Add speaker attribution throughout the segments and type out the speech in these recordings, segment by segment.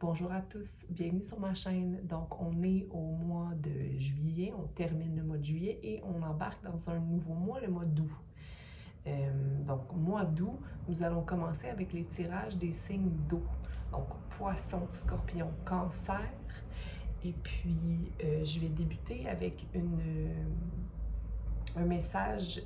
Speaker 1: Bonjour à tous, bienvenue sur ma chaîne. Donc, on est au mois de juillet, on termine le mois de juillet et on embarque dans un nouveau mois, le mois d'août. Donc, mois d'août, nous allons commencer avec les tirages des signes d'eau. Donc, poisson, scorpion, cancer. Et puis, je vais débuter avec un message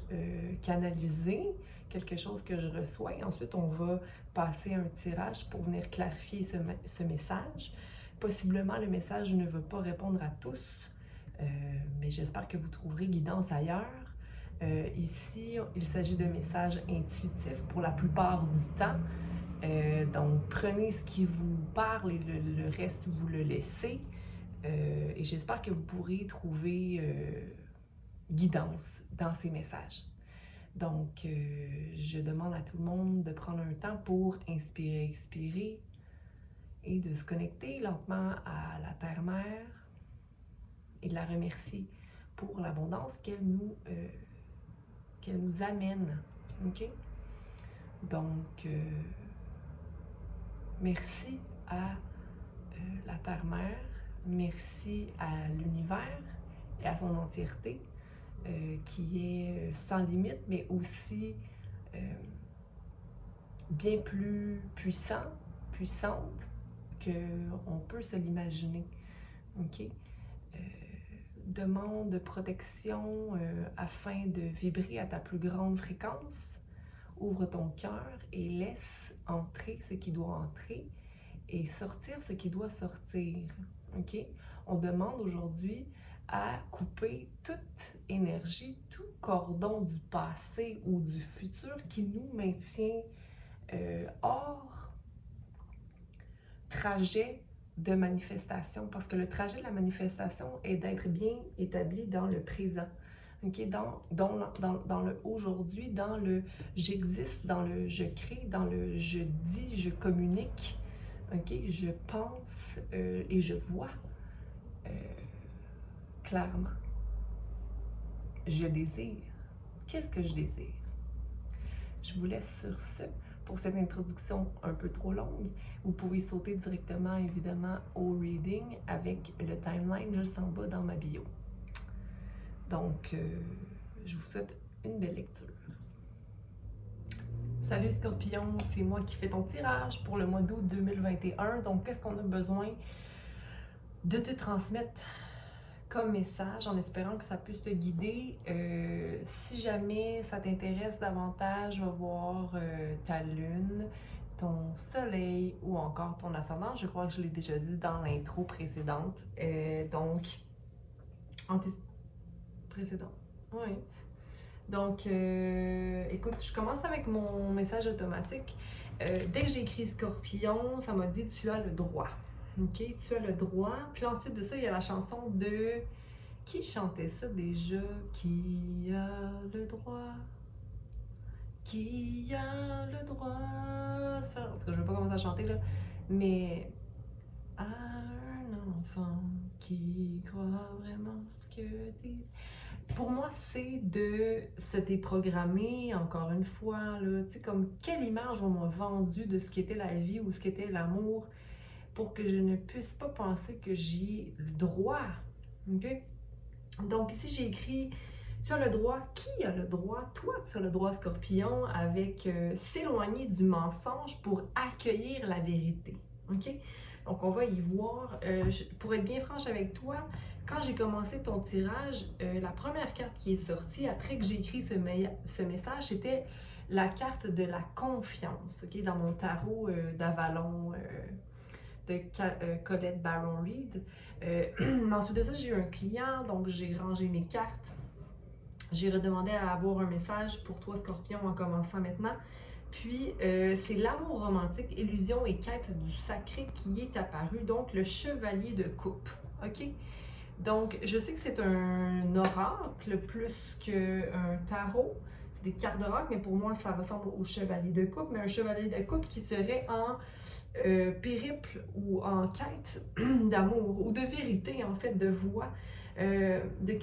Speaker 1: canalisé, quelque chose que je reçois. Et ensuite, on va passer un tirage pour venir clarifier ce message. Possiblement, le message ne veut pas répondre à tous, mais j'espère que vous trouverez guidance ailleurs. Ici, il s'agit de messages intuitifs pour la plupart du temps. Donc, prenez ce qui vous parle et le reste, vous le laissez. Et j'espère que vous pourrez trouver guidance dans ces messages. Donc, je demande à tout le monde de prendre un temps pour inspirer, expirer et de se connecter lentement à la Terre-Mère et de la remercier pour l'abondance qu'elle nous amène. OK? Donc, merci à la Terre-Mère, merci à l'univers et à son entièreté qui est sans limite, mais aussi bien plus puissante qu'on peut se l'imaginer. OK? Demande de protection afin de vibrer à ta plus grande fréquence. Ouvre ton cœur et laisse entrer ce qui doit entrer et sortir ce qui doit sortir. OK? On demande aujourd'hui à couper toute énergie, tout cordon du passé ou du futur qui nous maintient hors trajet de manifestation, parce que le trajet de la manifestation est d'être bien établi dans le présent, okay? Dans le aujourd'hui, dans le j'existe, dans le je crée, dans le je dis, je communique, okay? Je pense et je vois clairement. Je désire. Qu'est-ce que je désire? Je vous laisse sur ce pour cette introduction un peu trop longue. Vous pouvez sauter directement, évidemment, au reading avec le timeline juste en bas dans ma bio. Donc, je vous souhaite une belle lecture. Salut Scorpion, c'est moi qui fais ton tirage pour le mois d'août 2021. Donc, qu'est-ce qu'on a besoin de te transmettre comme message, en espérant que ça puisse te guider. Si jamais ça t'intéresse davantage, va voir ta lune, ton soleil ou encore ton ascendant. Je crois que je l'ai déjà dit dans l'intro précédente. Précédente. Oui. Donc, écoute, je commence avec mon message automatique. Dès que j'ai écrit Scorpion, ça m'a dit « Tu as le droit ». OK, tu as le droit. Puis ensuite de ça, il y a la chanson de... Qui chantait ça déjà? Qui a le droit? Qui a le droit de faire... Parce que je ne vais pas commencer à chanter, là. Mais... Un enfant qui croit vraiment ce que dit... Pour moi, c'est de se déprogrammer, encore une fois, là. Tu sais, comme quelle image on m'a vendue de ce qu'était la vie ou ce qu'était l'amour, pour que je ne puisse pas penser que j'ai le droit. OK? Donc ici, j'ai écrit « Tu as le droit ». Qui a le droit? Toi, tu as le droit, Scorpion, avec s'éloigner du mensonge pour accueillir la vérité. OK? Donc, on va y voir. Pour être bien franche avec toi, quand j'ai commencé ton tirage, la première carte qui est sortie après que j'ai écrit ce message, c'était la carte de la confiance. OK? Dans mon tarot d'Avalon de Colette Baron Reed. Ensuite de ça, j'ai eu un client, donc j'ai rangé mes cartes. J'ai redemandé à avoir un message pour toi, Scorpion, en commençant maintenant. Puis, c'est l'amour romantique, illusion et quête du sacré qui est apparu, donc le chevalier de coupe. OK? Donc, je sais que c'est un oracle plus qu'un tarot. C'est des cartes d'oracle, mais pour moi, ça ressemble au chevalier de coupe, mais un chevalier de coupe qui serait en périple ou en quête d'amour ou de vérité, en fait, de voix, de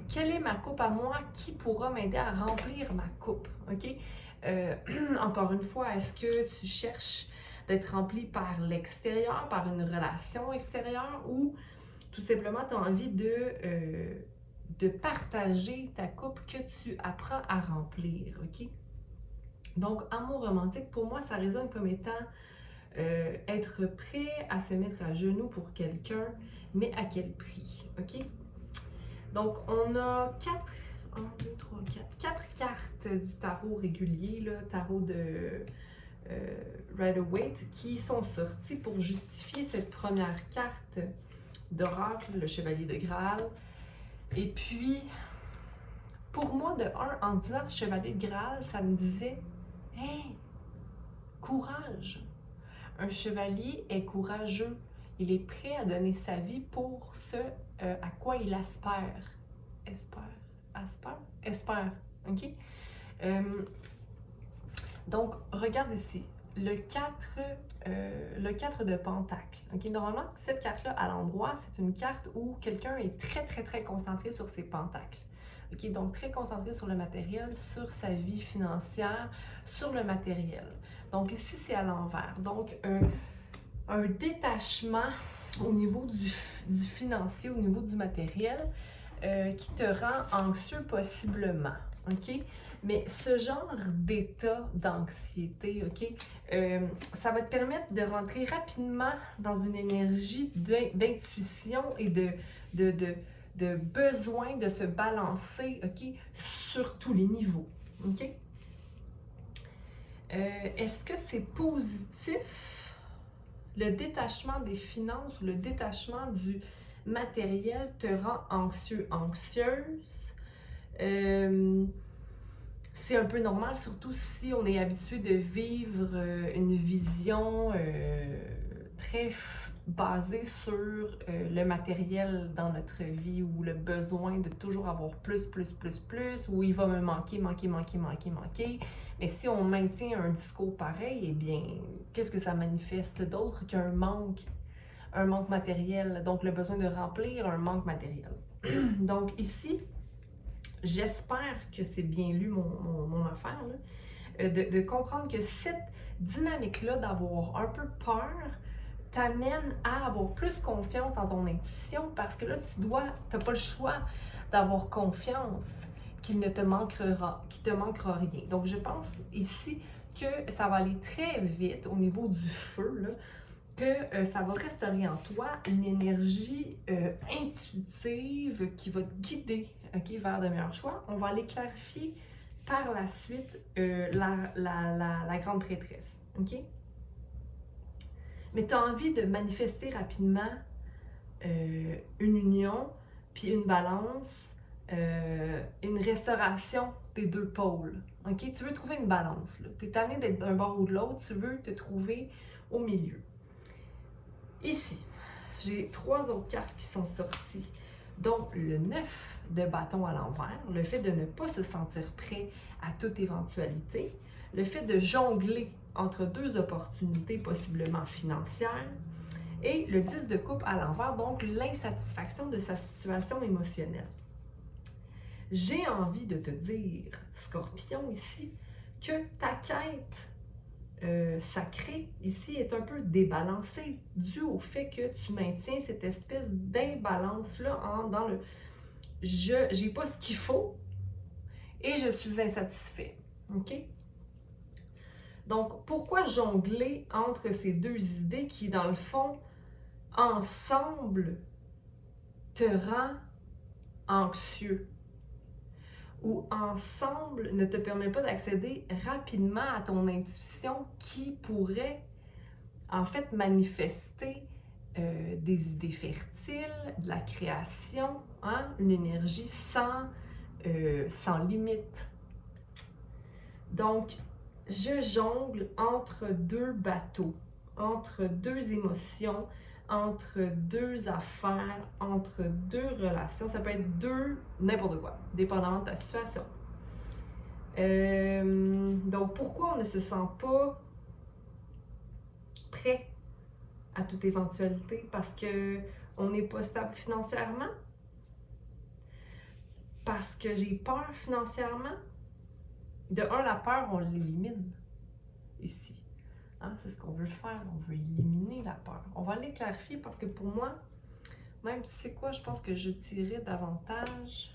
Speaker 1: quelle est ma coupe à moi, qui pourra m'aider à remplir ma coupe, OK? Encore une fois, est-ce que tu cherches d'être rempli par l'extérieur, par une relation extérieure, ou tout simplement tu as envie de partager ta coupe que tu apprends à remplir, ok? Donc, amour romantique, pour moi, ça résonne comme étant être prêt à se mettre à genoux pour quelqu'un, mais à quel prix, ok? Donc, on a 4 cartes du tarot régulier, là, tarot de Rider-Waite, qui sont sorties pour justifier cette première carte d'oracle, le Chevalier de Graal. Et puis, pour moi, de un, en disant Chevalier de Graal, ça me disait « Hey, courage! » Un chevalier est courageux. Il est prêt à donner sa vie pour ce à quoi il aspire. Espère. OK? Donc, regarde ici. Le 4 de Pentacle. OK? Normalement, cette carte-là, à l'endroit, c'est une carte où quelqu'un est très, très, très concentré sur ses pentacles. OK? Donc, très concentré sur le matériel, sur sa vie financière, sur le matériel. Donc, ici, c'est à l'envers. Donc, un détachement au niveau du financier, au niveau du matériel, qui te rend anxieux possiblement, OK? Mais ce genre d'état d'anxiété, OK, ça va te permettre de rentrer rapidement dans une énergie d'intuition et de besoin de se balancer, OK, sur tous les niveaux, OK? Est-ce que c'est positif, le détachement des finances, le détachement du matériel te rend anxieux, anxieuse? C'est un peu normal, surtout si on est habitué de vivre une vision très basée sur le matériel dans notre vie, ou le besoin de toujours avoir plus, ou il va me manquer. Mais si on maintient un discours pareil, eh bien, qu'est-ce que ça manifeste d'autre qu'un manque matériel, donc le besoin de remplir un manque matériel. Donc ici, j'espère que c'est bien lu mon affaire, là, de comprendre que cette dynamique-là d'avoir un peu peur t'amène à avoir plus confiance en ton intuition, parce que là, tu n'as pas le choix d'avoir confiance qu'il ne te manquera rien. Donc, je pense ici que ça va aller très vite au niveau du feu, là, que ça va restaurer en toi une énergie intuitive qui va te guider, okay, vers de meilleurs choix. On va aller clarifier par la suite la grande prêtresse. Okay? Mais tu as envie de manifester rapidement une union, puis une balance, une restauration des deux pôles. Okay? Tu veux trouver une balance. Tu es tanné d'être d'un bord ou de l'autre, tu veux te trouver au milieu. Ici, j'ai 3 autres cartes qui sont sorties, dont le 9 de bâton à l'envers, le fait de ne pas se sentir prêt à toute éventualité, le fait de jongler entre 2 opportunités possiblement financières, et le 10 de coupe à l'envers, donc l'insatisfaction de sa situation émotionnelle. J'ai envie de te dire, Scorpion, ici, que ta quête sacré ici est un peu débalancé, dû au fait que tu maintiens cette espèce d'imbalance-là dans le « j'ai pas ce qu'il faut et je suis insatisfait ». OK? Donc, pourquoi jongler entre ces deux idées qui, dans le fond, ensemble, te rend anxieux, ou ensemble ne te permet pas d'accéder rapidement à ton intuition qui pourrait en fait manifester des idées fertiles, de la création, hein? Une énergie sans limite. Donc, je jongle entre 2 bateaux, entre 2 émotions, entre 2 affaires, entre 2 relations. Ça peut être 2 n'importe quoi, dépendamment de ta situation. Donc, pourquoi on ne se sent pas prêt à toute éventualité? Parce qu'on n'est pas stable financièrement? Parce que j'ai peur financièrement? De un, la peur, on l'élimine ici. Hein? C'est ce qu'on veut faire, on veut éliminer la peur. On va aller clarifier parce que pour moi, même, tu sais quoi, je pense que je tirais davantage.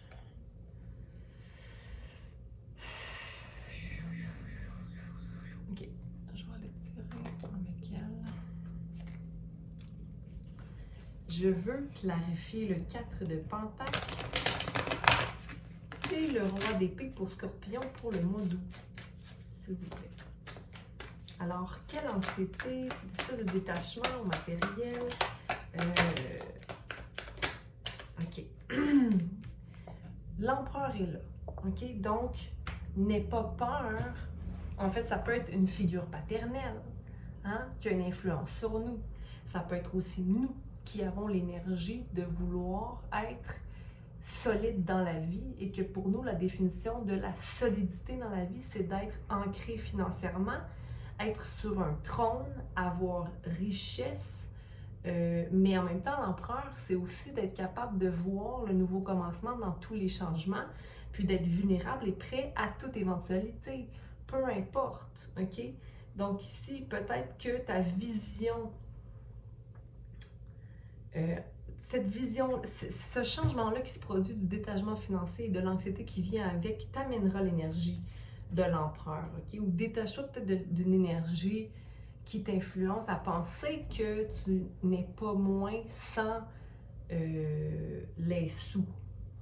Speaker 1: Ok, je vais aller tirer avec elle. Je veux clarifier le 4 de Pentacle et le roi d'épée pour Scorpion pour le mois d'août, s'il vous plaît. Alors, quelle anxiété, cette espèce de détachement matériel. OK. L'empereur est là. OK? Donc, n'aie pas peur. En fait, ça peut être une figure paternelle, hein, qui a une influence sur nous. Ça peut être aussi nous qui avons l'énergie de vouloir être solide dans la vie et que pour nous, la définition de la solidité dans la vie, c'est d'être ancré financièrement, être sur un trône, avoir richesse, mais en même temps, l'empereur, c'est aussi d'être capable de voir le nouveau commencement dans tous les changements, puis d'être vulnérable et prêt à toute éventualité, peu importe, OK? Donc ici, peut-être que ta vision, cette vision, ce changement-là qui se produit du détachement financier et de l'anxiété qui vient avec, t'amènera l'énergie de l'empereur, OK? Ou détache-toi peut-être d'une énergie qui t'influence à penser que tu n'es pas moins sans les sous,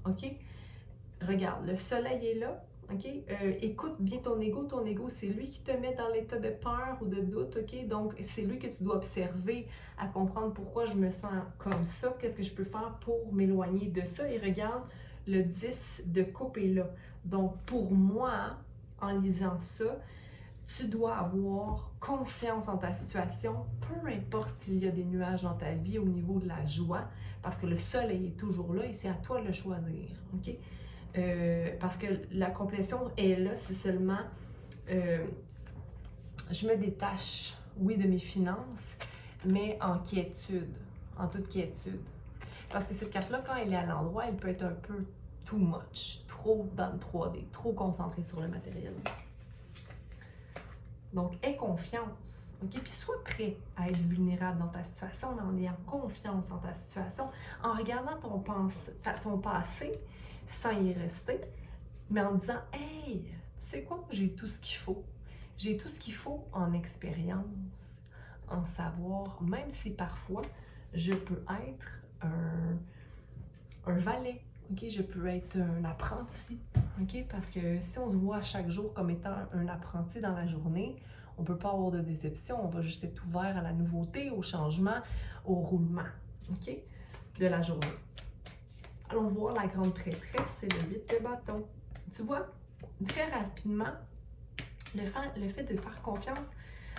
Speaker 1: OK? Regarde, le soleil est là, OK? Écoute bien ton ego c'est lui qui te met dans l'état de peur ou de doute, OK? Donc, c'est lui que tu dois observer à comprendre pourquoi je me sens comme ça, qu'est-ce que je peux faire pour m'éloigner de ça, et regarde, le 10 de coupe est là. Donc, pour moi, en lisant ça, tu dois avoir confiance en ta situation, peu importe s'il y a des nuages dans ta vie au niveau de la joie, parce que le soleil est toujours là et c'est à toi de le choisir, OK? Parce que la complétion est là, c'est seulement je me détache, oui, de mes finances, mais en quiétude, en toute quiétude. Parce que cette carte-là, quand elle est à l'endroit, elle peut être un peu too much, trop dans le 3D, trop concentrée sur le matériel. Donc, aie confiance, OK? Puis sois prêt à être vulnérable dans ta situation, mais en ayant confiance en ta situation, en regardant ton passé, sans y rester, mais en disant, hey, tu sais quoi, j'ai tout ce qu'il faut. J'ai tout ce qu'il faut en expérience, en savoir, même si parfois, je peux être un valet, OK? Je peux être un apprenti, OK? Parce que si on se voit chaque jour comme étant un apprenti dans la journée, on ne peut pas avoir de déception, on va juste être ouvert à la nouveauté, au changement, au roulement, OK? De la journée. Allons voir la grande prêtresse, c'est le 8 de bâton. Tu vois, très rapidement, le fait de faire confiance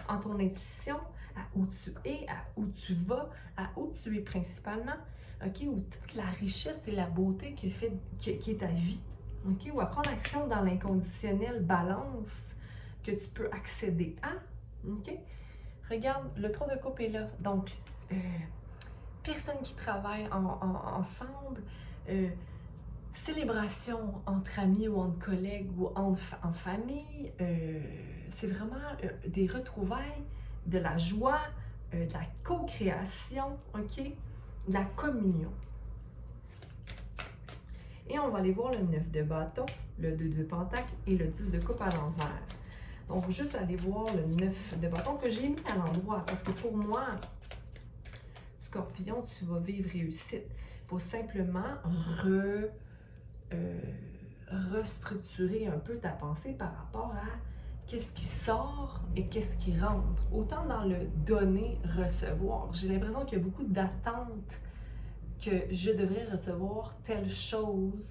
Speaker 1: en ton intuition, à où tu es, à où tu vas, à où tu es principalement, OK, où toute la richesse et la beauté qui est ta vie, OK, ou à prendre action dans l'inconditionnel balance que tu peux accéder à, OK. Regarde, le 3 de coupe est là, donc personnes qui travaillent ensemble, célébration entre amis ou entre collègues ou en famille, c'est vraiment des retrouvailles, de la joie, de la co-création, OK, de la communion. Et on va aller voir le 9 de bâton, le 2 de pentacle et le 10 de coupe à l'envers. Donc, juste aller voir le 9 de bâton que j'ai mis à l'endroit parce que pour moi, Scorpion, tu vas vivre réussite. Il faut simplement restructurer un peu ta pensée par rapport à qu'est-ce qui sort et qu'est-ce qui rentre. Autant dans le donner-recevoir. J'ai l'impression qu'il y a beaucoup d'attentes que je devrais recevoir telle chose.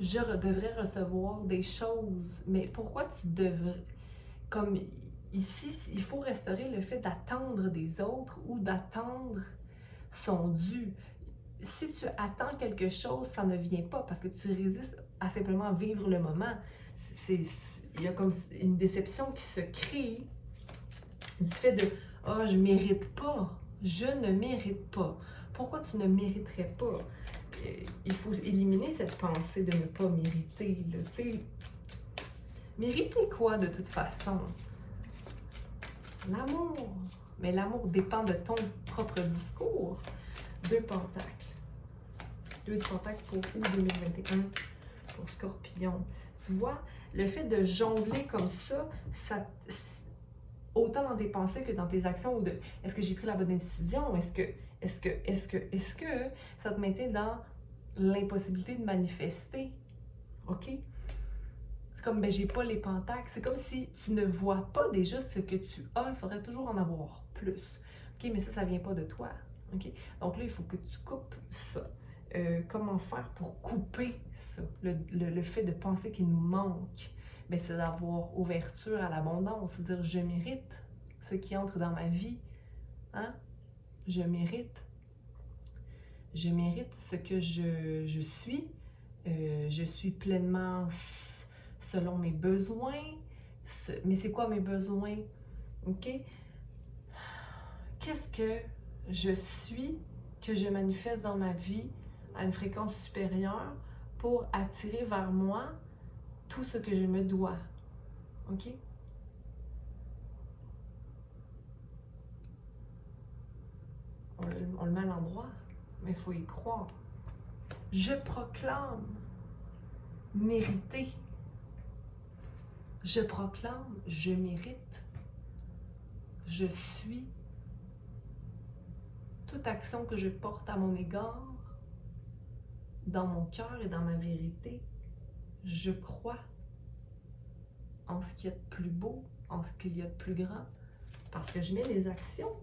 Speaker 1: Je devrais recevoir des choses. Mais pourquoi tu devrais... Comme ici, il faut restaurer le fait d'attendre des autres ou d'attendre son dû. Si tu attends quelque chose, ça ne vient pas parce que tu résistes à simplement vivre le moment. Il y a comme une déception qui se crée du fait de « Ah, je ne mérite pas, je ne mérite pas ». Pourquoi tu ne mériterais pas? Il faut éliminer cette pensée de ne pas mériter. Mériter quoi de toute façon? L'amour. Mais l'amour dépend de ton propre discours. 2 pentacles. 2 pentacles pour août 2021 pour Scorpion. Tu vois, le fait de jongler comme ça, autant dans tes pensées que dans tes actions, ou de est-ce que j'ai pris la bonne décision, est-ce que ça te maintient dans l'impossibilité de manifester, ok? C'est comme, ben j'ai pas les pentacles, c'est comme si tu ne vois pas déjà ce que tu as, il faudrait toujours en avoir plus, ok? Mais ça vient pas de toi, ok? Donc là, il faut que tu coupes ça. Comment faire pour couper ça, le fait de penser qu'il nous manque? Ben, c'est d'avoir ouverture à l'abondance, c'est-à-dire je mérite ce qui entre dans ma vie, hein? Je mérite ce que je suis pleinement selon mes besoins, mais c'est quoi mes besoins, ok? Qu'est-ce que je suis, que je manifeste dans ma vie à une fréquence supérieure pour attirer vers moi tout ce que je me dois, ok? On le met à l'endroit, mais il faut y croire. Je proclame mériter. Je proclame, je mérite. Je suis. Toute action que je porte à mon égard, dans mon cœur et dans ma vérité, je crois en ce qu'il y a de plus beau, en ce qu'il y a de plus grand, parce que je mets les actions.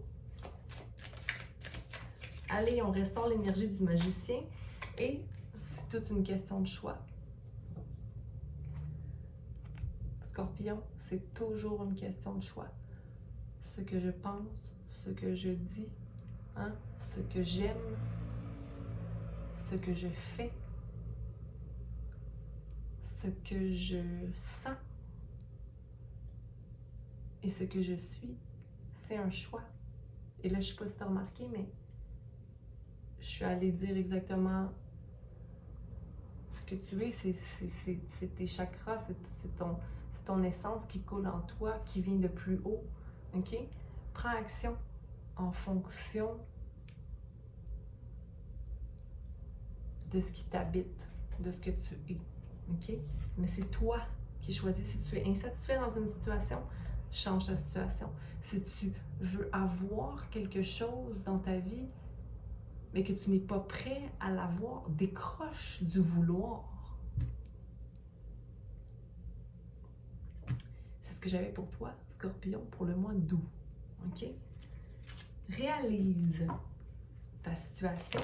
Speaker 1: Allez, on restaure l'énergie du magicien et c'est toute une question de choix. Scorpion, c'est toujours une question de choix. Ce que je pense, ce que je dis, hein, ce que j'aime, ce que je fais, ce que je sens et ce que je suis, c'est un choix. Et là, je ne sais pas si tu as remarqué, mais je suis allée dire exactement ce que tu es, c'est tes chakras, c'est ton essence qui coule en toi, qui vient de plus haut, ok? Prends action en fonction de ce qui t'habite, de ce que tu es, ok? Mais c'est toi qui choisis. Si tu es insatisfait dans une situation, change la situation. Si tu veux avoir quelque chose dans ta vie, mais que tu n'es pas prêt à l'avoir, décroche du vouloir. C'est ce que j'avais pour toi, Scorpion, pour le mois d'août. OK? Réalise ta situation,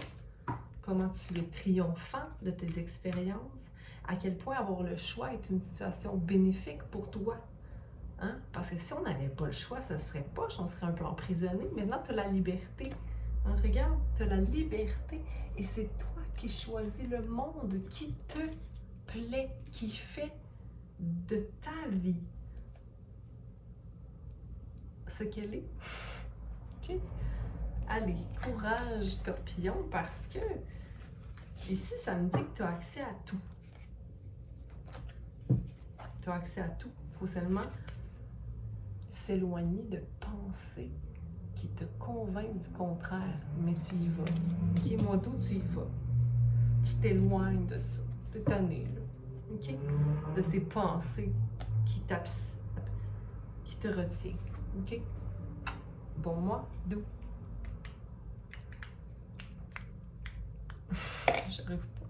Speaker 1: comment tu es triomphant de tes expériences, à quel point avoir le choix est une situation bénéfique pour toi. Hein? Parce que si on n'avait pas le choix, ça serait poche, on serait un peu emprisonné. Maintenant, tu as la liberté. Hein, regarde, tu as la liberté et c'est toi qui choisis le monde qui te plaît, qui fait de ta vie ce qu'elle est. OK? Allez, courage, Scorpion, parce que ici, ça me dit que tu as accès à tout. Tu as accès à tout. Il faut seulement s'éloigner de pensées qui te convainc du contraire, mais tu y vas. Ok, moi d'où tu y vas. Tu t'éloignes de ça, de ta nez, là. Ok? De ces pensées qui te retiennent. Ok? Bon, moi, d'où? J'arrive pas.